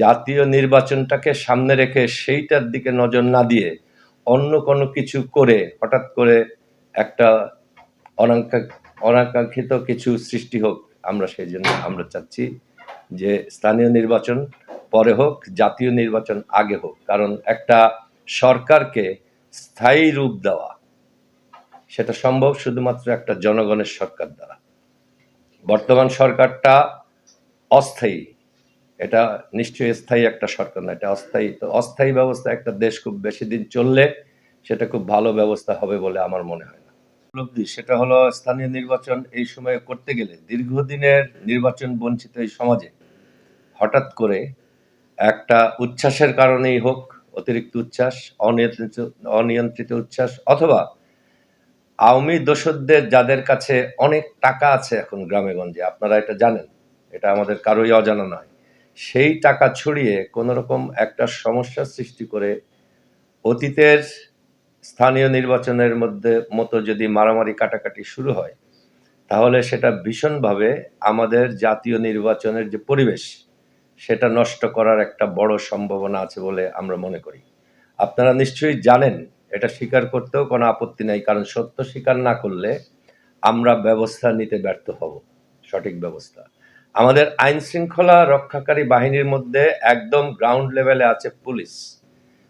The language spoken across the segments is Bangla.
জাতীয় নির্বাচনটাকে সামনে রেখে সেইটার দিকে নজর না দিয়ে অন্য কোনো কিছু করে হঠাৎ করে একটা অনাকাঙ্ক্ষিত কিছু সৃষ্টি হোক, আমরা সেই জন্য আমরা চাচ্ছি যে স্থানীয় নির্বাচন পরে হোক, জাতীয় নির্বাচন আগে হোক। কারণ একটা সরকারকে স্থায়ী রূপ দেওয়া সেটা সম্ভব শুধুমাত্র একটা জনগণের সরকার দ্বারা। বর্তমান সরকারটা অস্থায়ী, এটা নিশ্চয়ই স্থায়ী একটা সরকার না, এটা অস্থায়ী। তো অস্থায়ী ব্যবস্থা একটা দেশ খুব বেশি দিন চললে সেটা খুব ভালো ব্যবস্থা হবে বলে আমার মনে হয় না। উপলব্ধি সেটা হলো স্থানীয় নির্বাচন এই সময়ে করতে গেলে দীর্ঘদিনের নির্বাচন বঞ্চিত এই সমাজে হঠাৎ করে একটা উচ্ছ্বাসের কারণেই হোক, অতিরিক্ত উচ্ছ্বাস, অনিয়ন্ত্রিত উচ্ছ্বাস, অথবা আওয়ামী দোসরদের যাদের কাছে অনেক টাকা আছে এখন গ্রামে গঞ্জে, আপনারা এটা জানেন, এটা আমাদের কারোই অজানা নয়, সেই টাকা ছড়িয়ে কোনো রকম একটা সমস্যার সৃষ্টি করে অতীতের স্থানীয় নির্বাচনের মতো যদি মারামারি কাটাকাটি শুরু হয়, তাহলে সেটা ভীষণভাবে আমাদের জাতীয় নির্বাচনের যে পরিবেশ সেটা নষ্ট করার একটা বড় সম্ভাবনা আছে বলে আমরা মনে করি। আপনারা নিশ্চয়ই জানেন, এটা স্বীকার করতেও কোনো আপত্তি নাই, কারণ সত্য স্বীকার না করলে আমরা ব্যবস্থা নিতে ব্যর্থ হব, সঠিক ব্যবস্থা। আমাদের আইন শৃঙ্খলা রক্ষাকারী বাহিনীর মধ্যে একদম গ্রাউন্ড লেভেলে আছে পুলিশ।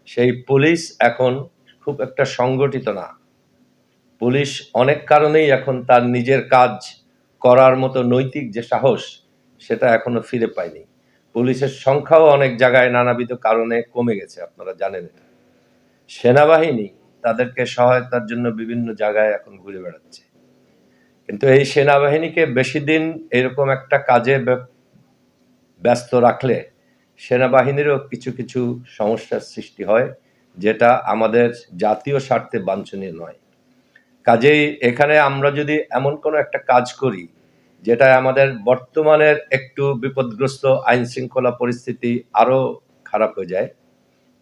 সেই পুলিশ এখন খুব একটা সংগঠিত না। পুলিশ অনেক কারণেই এখন তার নিজের কাজ করার মতো নৈতিক যে সাহস সেটা এখনো ফিরে পায়নি। পুলিশের সংখ্যাও অনেক জায়গায় নানাবিধ কারণে কমে গেছে, আপনারা জানেন এটা। সেনাবাহিনী তাদেরকে সহায়তার জন্য বিভিন্ন জায়গায় এখন ঘুরে বেড়াচ্ছে, কিন্তু এই সেনাবাহিনীকে বেশি দিন এরকম একটা কাজে ব্যস্ত রাখলে সেনাবাহিনীরও কিছু কিছু সমস্যার সৃষ্টি হয়, যেটা আমাদের জাতীয় স্বার্থে বাঞ্ছনীয় নয়। কাজেই এখানে আমরা যদি এমন কোনো একটা কাজ করি যেটা আমাদের বর্তমানের একটু বিপদগ্রস্ত আইন শৃঙ্খলা পরিস্থিতি আরো খারাপ হয়ে যায়,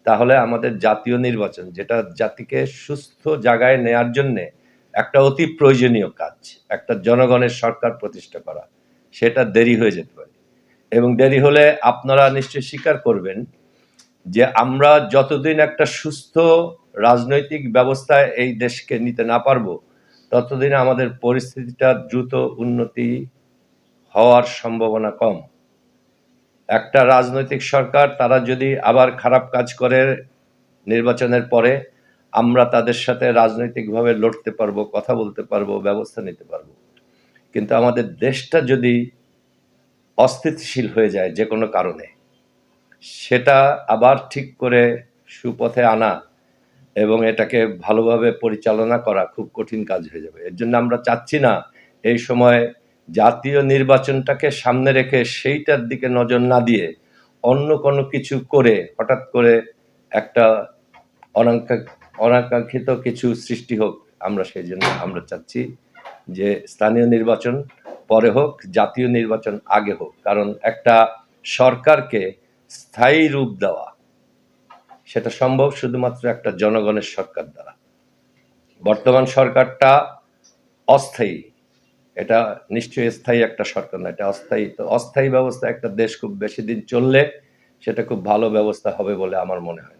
তাহলে আমাদের জাতীয় নির্বাচন, যেটা জাতিকে সুস্থ জায়গায় নেয়ার জন্যে একটা অতি প্রয়োজনীয় কাজ, একটা জনগণের সরকার প্রতিষ্ঠা করা, সেটা দেরি হয়ে যেতে পারে। এবং দেরি হলে আপনারা নিশ্চয়ই স্বীকার করবেন যে আমরা যতদিন একটা সুস্থ রাজনৈতিক ব্যবস্থায় এই দেশকে নিতে না পারবো, ততদিন আমাদের পরিস্থিতিটা দ্রুত উন্নতি হওয়ার সম্ভাবনা কম। একটা রাজনৈতিক সরকার তারা যদি আবার খারাপ কাজ করে নির্বাচনের পরে, আমরা তাদের সাথে রাজনৈতিকভাবে লড়তে পারবো, কথা বলতে পারবো, ব্যবস্থা নিতে পারবো। কিন্তু আমাদের দেশটা যদি অস্থিতিশীল হয়ে যায় যে কোনো কারণে, সেটা আবার ঠিক করে সুপথে আনা এবং এটাকে ভালোভাবে পরিচালনা করা খুব কঠিন কাজ হয়ে যাবে। এর জন্য আমরা চাচ্ছি না এই সময় জাতীয় নির্বাচনটাকে সামনে রেখে সেইটার দিকে নজর না দিয়ে অন্য কোনো কিছু করে হঠাৎ করে একটা অনাকাঙ্ক্ষিত কিছু সৃষ্টি হোক, আমরা সেই জন্য আমরা চাচ্ছি যে স্থানীয় নির্বাচন পরে হোক, জাতীয় নির্বাচন আগে হোক। কারণ একটা সরকারকে স্থায়ী রূপ দেওয়া সেটা সম্ভব শুধুমাত্র একটা জনগণের সরকার দ্বারা। বর্তমান সরকারটা অস্থায়ী, এটা নিশ্চয়ই স্থায়ী একটা সরকার না, এটা অস্থায়ী। তো অস্থায়ী ব্যবস্থা একটা দেশ খুব বেশি দিন চললে সেটা খুব ভালো ব্যবস্থা হবে বলে আমার মনে হয়।